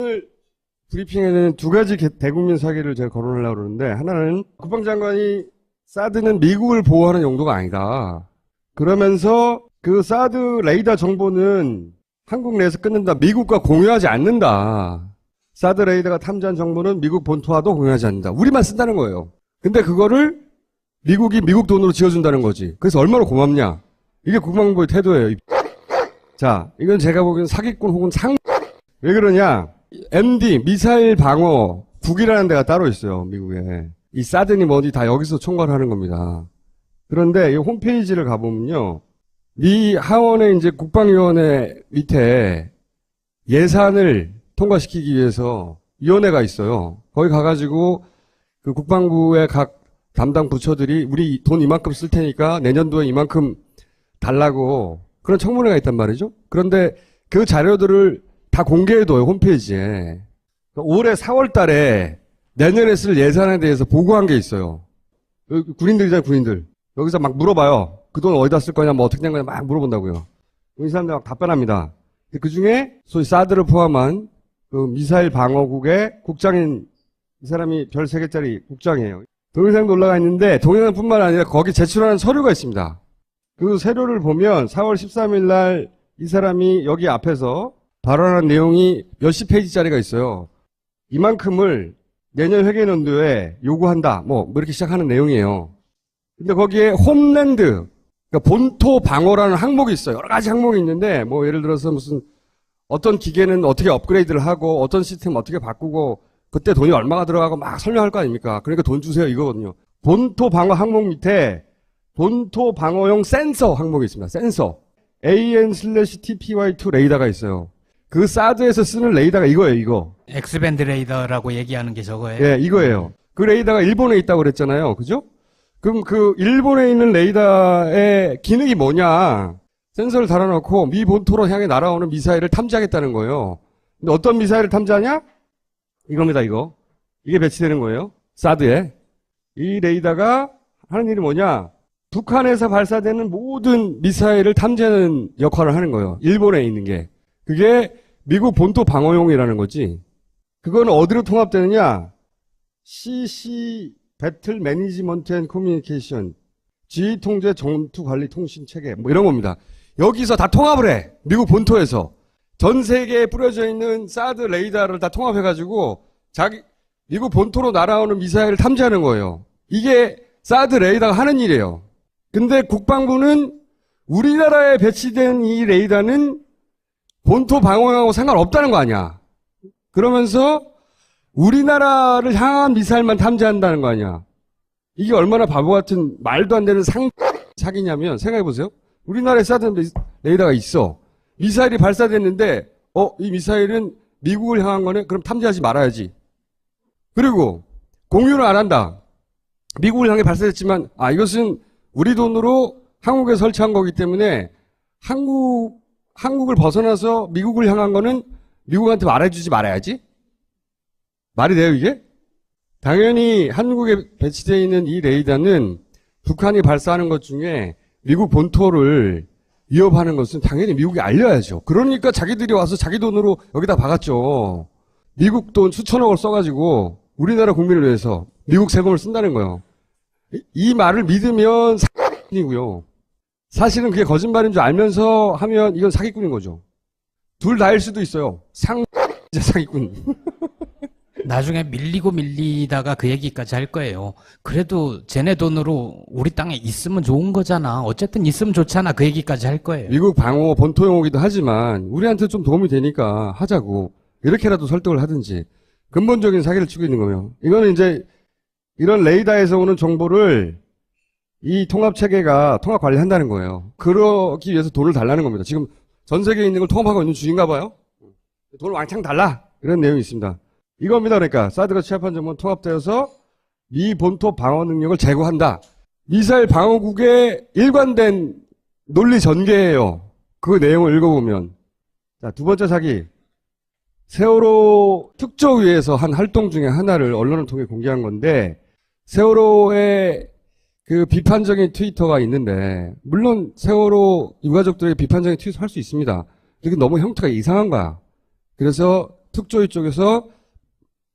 오늘 브리핑에는 두 가지 대국민 사기를 제가 거론하려고 그러는데, 하나는 국방장관이 사드는 미국을 보호하는 용도가 아니다. 그러면서 그 사드 레이더 정보는 한국 내에서 끊는다. 미국과 공유하지 않는다. 사드 레이더가 탐지한 정보는 미국 본토와도 공유하지 않는다. 우리만 쓴다는 거예요. 근데 그거를 미국이 미국 돈으로 지어준다는 거지. 그래서 얼마나 고맙냐. 이게 국방부의 태도예요. 자, 이건 제가 보기엔 사기꾼 혹은 왜 그러냐. MD, 미사일 방어국이라는 데가 따로 있어요. 미국에. 이 사드니 뭐니 다 여기서 총괄하는 겁니다. 그런데 이 홈페이지를 가보면요. 미 하원의 이제 국방위원회 밑에 예산을 통과시키기 위해서 위원회가 있어요. 거기 가가지고 그 국방부의 각 담당 부처들이 우리 돈 이만큼 쓸 테니까 내년도에 이만큼 달라고 그런 청문회가 있단 말이죠. 그런데 그 자료들을 다 공개해둬요. 홈페이지에. 올해 4월 달에 내년에 쓸 예산에 대해서 보고한 게 있어요. 군인들이잖아요. 군인들. 여기서 막 물어봐요. 그 돈 어디다 쓸 거냐, 뭐 어떻게 된 거냐 막 물어본다고요. 이 사람들 막 답변합니다. 그 중에 소위 사드를 포함한 그 미사일 방어국의 국장인 이 사람이 별 3개짜리 국장이에요. 동영상도 올라가 있는데 동영상뿐만 아니라 거기 제출하는 서류가 있습니다. 그 서류를 보면 4월 13일 날 이 사람이 여기 앞에서 발언한 내용이 몇십 페이지짜리가 있어요. 이만큼을 내년 회계연도에 요구한다. 뭐 이렇게 시작하는 내용이에요. 근데 거기에 홈랜드, 그러니까 본토 방어라는 항목이 있어요. 여러 가지 항목이 있는데 뭐 예를 들어서 무슨 어떤 기계는 어떻게 업그레이드를 하고 어떤 시스템 어떻게 바꾸고 그때 돈이 얼마가 들어가고 막 설명할 거 아닙니까? 그러니까 돈 주세요 이거거든요. 본토 방어 항목 밑에 본토 방어용 센서 항목이 있습니다. 센서. AN/TPY2 레이더가 있어요. 그 사드에서 쓰는 레이더가 이거예요, 이거. 엑스밴드 레이더라고 얘기하는 게 저거예요? 예, 이거예요. 그 레이더가 일본에 있다고 그랬잖아요. 그죠? 그럼 그 일본에 있는 레이더의 기능이 뭐냐? 센서를 달아놓고 미 본토로 향해 날아오는 미사일을 탐지하겠다는 거예요. 근데 어떤 미사일을 탐지하냐? 이겁니다, 이거. 이게 배치되는 거예요. 사드에. 이 레이더가 하는 일이 뭐냐? 북한에서 발사되는 모든 미사일을 탐지하는 역할을 하는 거예요. 일본에 있는 게. 그게 미국 본토 방어용이라는 거지. 그거는 어디로 통합되느냐? CC 배틀 매니지먼트 앤 커뮤니케이션. 지휘 통제 전투 관리 통신 체계. 뭐 이런 겁니다. 여기서 다 통합을 해. 미국 본토에서. 전 세계에 뿌려져 있는 사드 레이더를 다 통합해가지고 미국 본토로 날아오는 미사일을 탐지하는 거예요. 이게 사드 레이더가 하는 일이에요. 근데 국방부는 우리나라에 배치된 이 레이더는 본토 방어용하고 상관없다는 거 아니야. 그러면서 우리나라를 향한 미사일만 탐지한다는 거 아니야. 이게 얼마나 바보 같은 말도 안 되는 사기냐면 생각해보세요. 우리나라에 사드 레이더가 있어. 미사일이 발사됐는데 이 미사일은 미국을 향한 거네? 그럼 탐지하지 말아야지. 그리고 공유를 안 한다. 미국을 향해 발사됐지만 이것은 우리 돈으로 한국에 설치한 거기 때문에 한국을 벗어나서 미국을 향한 거는 미국한테 말해주지 말아야지? 말이 돼요, 이게? 당연히 한국에 배치되어 있는 이 레이더는 북한이 발사하는 것 중에 미국 본토를 위협하는 것은 당연히 미국이 알려야죠. 그러니까 자기들이 와서 자기 돈으로 여기다 박았죠. 미국 돈 수천억을 써가지고 우리나라 국민을 위해서 미국 세금을 쓴다는 거예요. 이 말을 믿으면 사기꾼이고요. 사실은 그게 거짓말인 줄 알면서 하면 이건 사기꾼인 거죠. 둘 다일 수도 있어요. 사기꾼. 나중에 밀리다가 그 얘기까지 할 거예요. 그래도 쟤네 돈으로 우리 땅에 있으면 좋은 거잖아. 어쨌든 있으면 좋잖아. 그 얘기까지 할 거예요. 미국 방어 본토용이기도 하지만 우리한테 좀 도움이 되니까 하자고. 이렇게라도 설득을 하든지. 근본적인 사기를 치고 있는 거예요. 이거는 이제 이런 레이더에서 오는 정보를 이 통합체계가 통합 관리한다는 거예요. 그러기 위해서 돈을 달라는 겁니다. 지금 전 세계에 있는 걸 통합하고 있는 중인가 봐요. 돈을 왕창 달라. 이런 내용이 있습니다. 이겁니다. 그러니까 사드가 취합한 정보는 통합되어서 미 본토 방어 능력을 제고한다. 미사일 방어국의 일관된 논리 전개예요. 그 내용을 읽어보면. 자, 두 번째 사기. 세월호 특조위에서 한 활동 중에 하나를 언론을 통해 공개한 건데 세월호의 그 비판적인 트위터가 있는데 물론 세월호 유가족들에게 비판적인 트윗을 할 수 있습니다. 이게 너무 형태가 이상한 거야. 그래서 특조위 쪽에서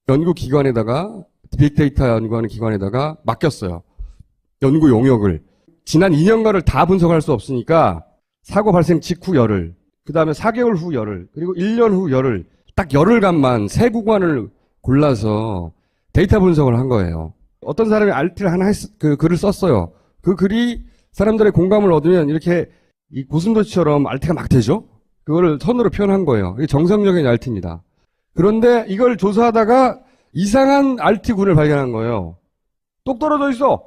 연구기관에다가 빅데이터 연구하는 기관에다가 맡겼어요. 연구 용역을. 지난 2년간을 다 분석할 수 없으니까 사고 발생 직후 열흘, 그 다음에 4개월 후 열흘, 그리고 1년 후 열흘, 딱 열흘간만 세 구간을 골라서 데이터 분석을 한 거예요. 어떤 사람이 RT를 하나 그 글을 썼어요. 그 글이 사람들의 공감을 얻으면 이렇게 이 고슴도치처럼 RT가 막 되죠? 그거를 선으로 표현한 거예요. 이게 정상적인 RT입니다. 그런데 이걸 조사하다가 이상한 RT군을 발견한 거예요. 똑 떨어져 있어.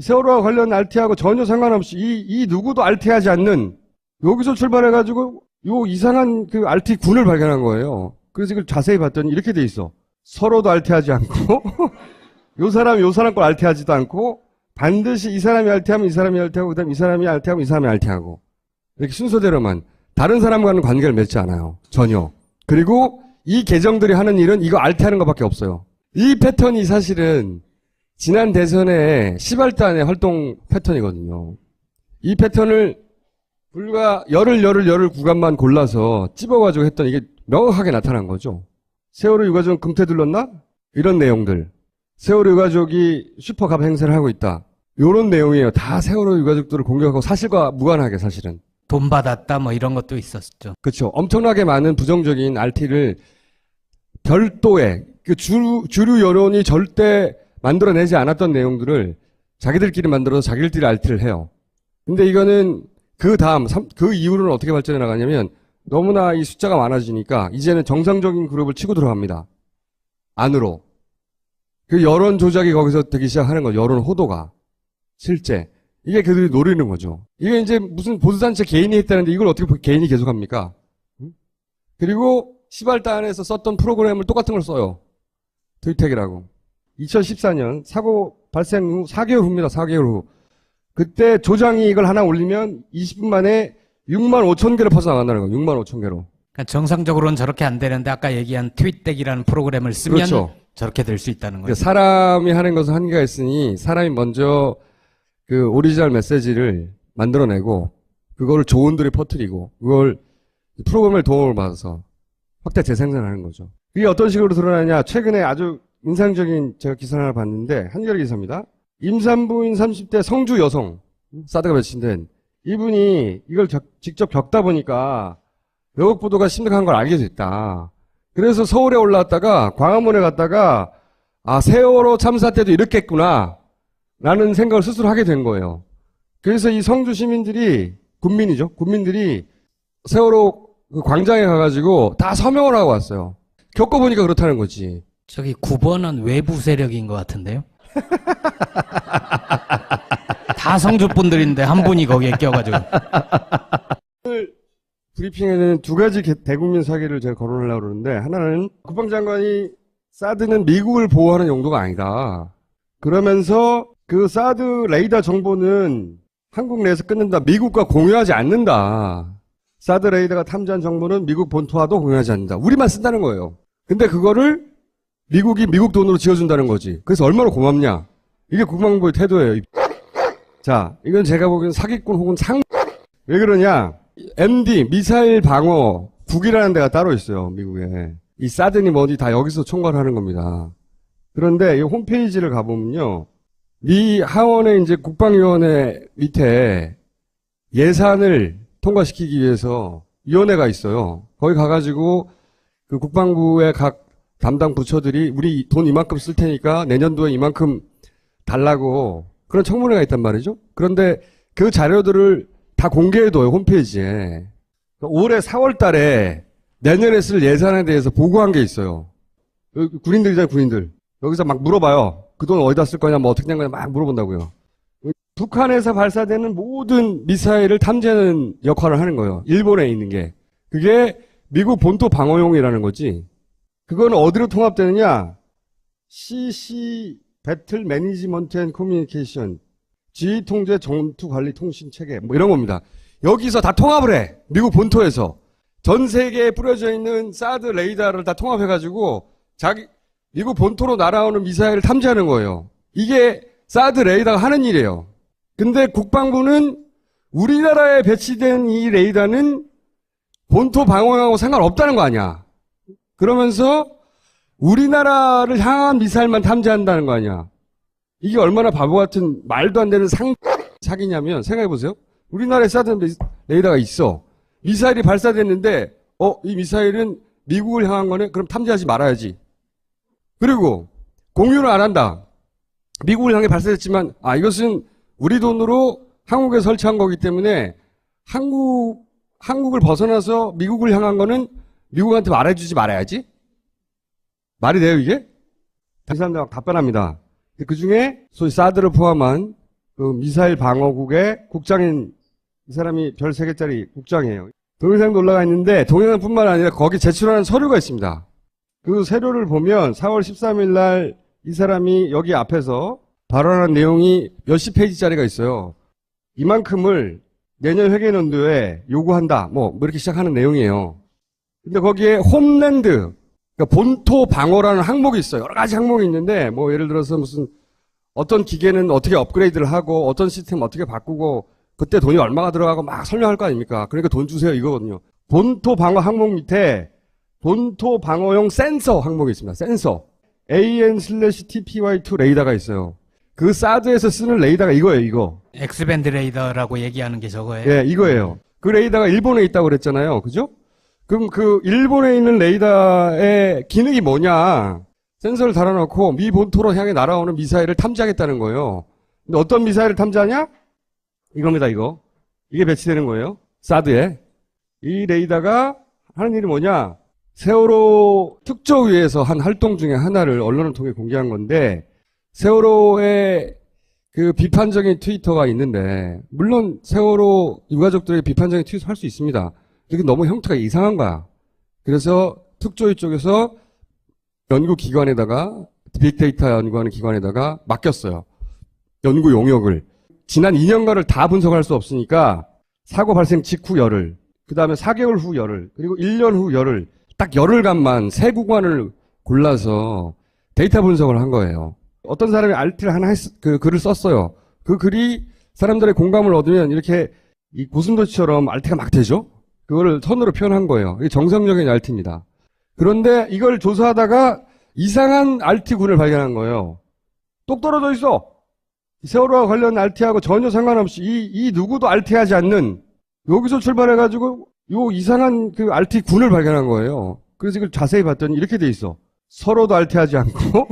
세월호와 관련 RT하고 전혀 상관없이 이 누구도 RT하지 않는 여기서 출발해가지고 요 이상한 그 RT군을 발견한 거예요. 그래서 이걸 자세히 봤더니 이렇게 돼 있어. 서로도 RT하지 않고 요 사람 걸 RT하지도 않고 반드시 이 사람이 RT하면 이 사람이 RT하고 그다음 이 사람이 RT하고 이 사람이 RT하고 이렇게 순서대로만 다른 사람과는 관계를 맺지 않아요. 전혀. 그리고 이 계정들이 하는 일은 이거 RT하는 것밖에 없어요. 이 패턴이 사실은 지난 대선의 시발단의 활동 패턴이거든요. 이 패턴을 불과 열흘 구간만 골라서 찝어가지고 했던 이게 명확하게 나타난 거죠. 세월호 유가족 금태 둘렀나? 이런 내용들. 세월호 유가족이 슈퍼갑 행세를 하고 있다. 이런 내용이에요. 다 세월호 유가족들을 공격하고 사실과 무관하게 사실은. 돈 받았다 뭐 이런 것도 있었죠. 그렇죠. 엄청나게 많은 부정적인 RT를 별도의 그 주류 여론이 절대 만들어내지 않았던 내용들을 자기들끼리 만들어서 자기들끼리 RT를 해요. 근데 이거는 그 다음, 그 이후로는 어떻게 발전해 나가냐면 너무나 이 숫자가 많아지니까 이제는 정상적인 그룹을 치고 들어갑니다. 안으로. 그 여론 조작이 거기서 되기 시작하는 거죠. 여론 호도가. 실제. 이게 그들이 노리는 거죠. 이게 이제 무슨 보수단체 개인이 했다는데 이걸 어떻게 개인이 계속합니까? 그리고 시발단에서 썼던 프로그램을 똑같은 걸 써요. 트위텍이라고. 2014년 사고 발생 후 4개월 후입니다. 4개월 후. 그때 조장이 이걸 하나 올리면 20분 만에 6만 5천 개로 퍼져나간다는 거예요. 6만 5천 개로. 그러니까 정상적으로는 저렇게 안 되는데 아까 얘기한 트윗덱이라는 프로그램을 쓰면 그렇죠. 저렇게 될 수 있다는 거예요. 사람이 하는 것은 한계가 있으니 사람이 먼저 그 오리지널 메시지를 만들어내고 그거를 조언들이 퍼뜨리고 그걸 프로그램을 도움을 받아서 확대 재생산하는 거죠. 이게 어떤 식으로 드러나냐. 최근에 아주 인상적인 제가 기사 하나 봤는데 한겨레 기사입니다. 임산부인 30대 성주 여성 사드가 배치된 이분이 이걸 직접 겪다 보니까 외국 보도가 심각한 걸 알게 됐다. 그래서 서울에 올라왔다가 광화문에 갔다가 아 세월호 참사 때도 이렇겠구나 라는 생각을 스스로 하게 된 거예요. 그래서 이 성주 시민들이 군민이죠. 군민들이 세월호 그 광장에 가가지고 다 서명을 하고 왔어요. 겪어보니까 그렇다는 거지. 저기 9번은 외부 세력인 것 같은데요. 다 성주분들인데 한 분이 거기에 껴가지고. 오늘 브리핑에는 두 가지 대국민 사기를 제가 거론하려고 그러는데 하나는 국방장관이 사드는 미국을 보호하는 용도가 아니다. 그러면서 그 사드 레이더 정보는 한국 내에서 끊는다. 미국과 공유하지 않는다. 사드 레이더가 탐지한 정보는 미국 본토와도 공유하지 않는다. 우리만 쓴다는 거예요. 근데 그거를 미국이 미국 돈으로 지어준다는 거지. 그래서 얼마나 고맙냐. 이게 국방부의 태도예요. 자, 이건 제가 보기엔 사기꾼 혹은 왜 그러냐. MD, 미사일 방어 국이라는 데가 따로 있어요. 미국에. 이 사드니 뭐니 다 여기서 총괄하는 겁니다. 그런데 이 홈페이지를 가보면요. 미 하원의 이제 국방위원회 밑에 예산을 통과시키기 위해서 위원회가 있어요. 거기 가가지고 그 국방부의 각 담당 부처들이 우리 돈 이만큼 쓸 테니까 내년도에 이만큼 달라고 그런 청문회가 있단 말이죠. 그런데 그 자료들을 다 공개해둬요. 홈페이지에. 올해 4월 달에 내년에 쓸 예산에 대해서 보고한 게 있어요. 군인들이잖아요. 군인들. 여기서 막 물어봐요. 그 돈 어디다 쓸 거냐 뭐 어떻게 된 거냐 막 물어본다고요. 북한에서 발사되는 모든 미사일을 탐지하는 역할을 하는 거예요. 일본에 있는 게. 그게 미국 본토 방어용이라는 거지. 그거는 어디로 통합되느냐? CC 배틀 매니지먼트 앤 커뮤니케이션 지휘 통제 전투 관리 통신 체계 뭐 이런 겁니다. 여기서 다 통합을 해. 미국 본토에서 전 세계에 뿌려져 있는 사드 레이더를 다 통합해 가지고 미국 본토로 날아오는 미사일을 탐지하는 거예요. 이게 사드 레이더가 하는 일이에요. 근데 국방부는 우리나라에 배치된 이 레이더는 본토 방어용하고 상관없다는 거 아니야. 그러면서 우리나라를 향한 미사일만 탐지한다는 거 아니야. 이게 얼마나 바보 같은 말도 안 되는 사기냐면 생각해보세요. 우리나라에 사드 레이더가 있어. 미사일이 발사됐는데 이 미사일은 미국을 향한 거네? 그럼 탐지하지 말아야지. 그리고 공유를 안 한다. 미국을 향해 발사됐지만 이것은 우리 돈으로 한국에 설치한 거기 때문에 한국을 벗어나서 미국을 향한 거는 미국한테 말해주지 말아야지. 말이 돼요 이게? 이 사람들 답변합니다. 그 중에 소위 사드를 포함한 그 미사일 방어국의 국장인 이 사람이 별 3개짜리 국장이에요. 동영상도 올라가 있는데 동영상뿐만 아니라 거기 제출하는 서류가 있습니다. 그 서류를 보면 4월 13일 날 이 사람이 여기 앞에서 발언한 내용이 몇십 페이지짜리가 있어요. 이만큼을 내년 회계연도에 요구한다. 뭐 이렇게 시작하는 내용이에요. 근데 거기에 홈랜드, 그러니까 본토 방어라는 항목이 있어요. 여러 가지 항목이 있는데 뭐 예를 들어서 무슨 어떤 기계는 어떻게 업그레이드를 하고 어떤 시스템 어떻게 바꾸고 그때 돈이 얼마가 들어가고 막 설명할 거 아닙니까? 그러니까 돈 주세요 이거거든요. 본토 방어 항목 밑에 본토 방어용 센서 항목이 있습니다. 센서. AN/TPY2 레이더가 있어요. 그 사드에서 쓰는 레이더가 이거예요, 이거. 엑스밴드 레이더라고 얘기하는 게 저거예요. 예, 이거예요. 그 레이더가 일본에 있다고 그랬잖아요. 그죠? 그럼 그 일본에 있는 레이더의 기능이 뭐냐? 센서를 달아놓고 미 본토로 향해 날아오는 미사일을 탐지하겠다는 거예요. 근데 어떤 미사일을 탐지하냐? 이겁니다, 이거. 이게 배치되는 거예요. 사드에. 이 레이더가 하는 일이 뭐냐? 세월호 특조위에서 한 활동 중에 하나를 언론을 통해 공개한 건데, 세월호의 그 비판적인 트위터가 있는데, 물론 세월호 유가족들의 비판적인 트윗을 할 수 있습니다. 이게 너무 형태가 이상한 거야. 그래서 특조위 쪽에서 연구기관에다가, 빅데이터 연구하는 기관에다가 맡겼어요. 연구 용역을. 지난 2년간을 다 분석할 수 없으니까, 사고 발생 직후 열흘, 그 다음에 4개월 후 열흘, 그리고 1년 후 열흘, 딱 열흘간만 세 구간을 골라서 데이터 분석을 한 거예요. 어떤 사람이 알티를 하나 그 글을 썼어요. 그 글이 사람들의 공감을 얻으면 이렇게 이 고슴도치처럼 알티가 막 되죠? 그거를 선으로 표현한 거예요. 이게 정상적인 알티입니다. 그런데 이걸 조사하다가 이상한 알티군을 발견한 거예요. 똑 떨어져 있어. 세월호와 관련 알티하고 전혀 상관없이 이 누구도 알티하지 않는 여기서 출발해가지고 요 이상한 그 알티군을 발견한 거예요. 그래서 이걸 자세히 봤더니 이렇게 돼 있어. 서로도 알티하지 않고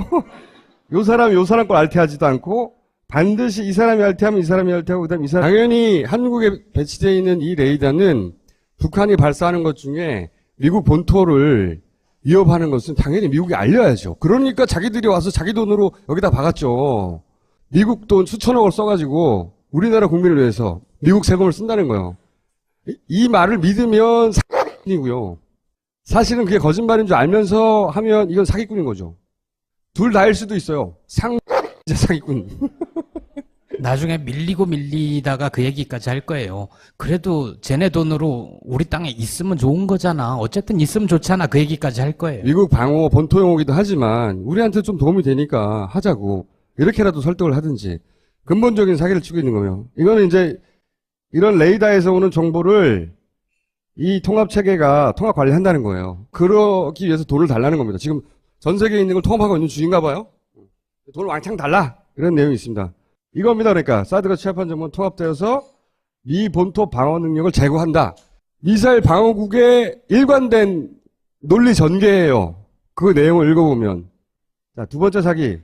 요 사람 걸 알티하지도 않고 반드시 이 사람이 알티하면 이 사람이 알티하고 그다음 이 사람. 당연히 한국에 배치되어 있는 이 레이더는 북한이 발사하는 것 중에 미국 본토를 위협하는 것은 당연히 미국이 알려야죠. 그러니까 자기들이 와서 자기 돈으로 여기다 박았죠. 미국 돈 수천억을 써가지고 우리나라 국민을 위해서 미국 세금을 쓴다는 거예요. 이 말을 믿으면 사기꾼이고요. 사실은 그게 거짓말인 줄 알면서 하면 이건 사기꾼인 거죠. 둘 다일 수도 있어요. 사기꾼. 나중에 밀리다가 그 얘기까지 할 거예요. 그래도 쟤네 돈으로 우리 땅에 있으면 좋은 거잖아. 어쨌든 있으면 좋잖아. 그 얘기까지 할 거예요. 미국 방어 본토용이기도 하지만 우리한테 좀 도움이 되니까 하자고. 이렇게라도 설득을 하든지. 근본적인 사기를 치고 있는 거예요. 이거는 이제 이런 레이더에서 오는 정보를 이 통합체계가 통합 관리한다는 거예요. 그러기 위해서 돈을 달라는 겁니다. 지금 전 세계에 있는 걸 통합하고 있는 중인가 봐요. 돈을 왕창 달라. 이런 내용이 있습니다. 이겁니다. 그러니까 사드가 취합한 정보는 통합되어서 미 본토 방어 능력을 제고한다. 미사일 방어국의 일관된 논리 전개예요. 그 내용을 읽어보면. 자, 두 번째 사기.